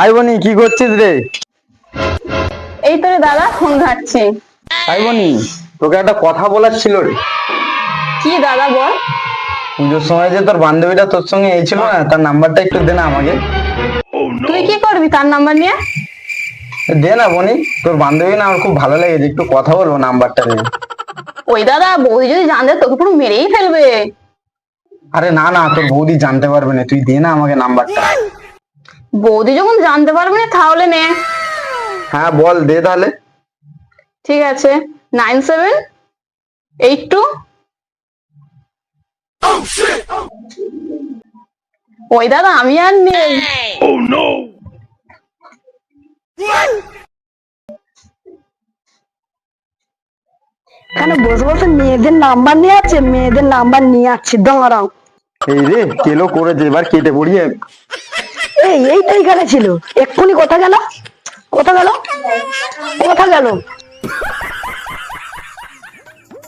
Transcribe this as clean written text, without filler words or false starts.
I বনি, কি করছিস রে? এই তো রে দাদা, ফোন ঘাটছি। আই বনি, তোকে একটা কথা বলার ছিল রে। কি দাদা বল। পুজোর সময় যে তোর বান্ধবীটা তোর সঙ্গে ছিল না, তার নাম্বারটা একটু দে না আমাকে। তুই কি করবি তার নাম্বার নিয়ে? দে না বনি, তোর বান্ধবী না আমার খুব ভালো লেগেছে, একটু কথা বলবো নাম্বারটা নিয়ে। ওই দাদা, বৌদি যদি জানতে তোকে পুরো মেরেই ফেলবে। আরে না না, তোর বৌদি জানতে পারবে না, তুই দে না আমাকে নাম্বারটা। বৌদি যখন জানতে পারবে না তাহলে নে। হ্যাঁ বল, দে তাহলে। ঠিক আছে, 9782। ওই দাদা, আমি আর নেই। কেন বসে বসে মেয়েদের নাম্বার নিয়ে আছে, মেয়েদের নাম্বার নিয়ে আসছে, দাঁড়াও। এই রে, কেলো করেছে, এবার কেটে পড়িয়ে। এই এইটা এখানে ছিল, এক্ষুনি কোথা গেল, কোথা গেল, কোথা গেল?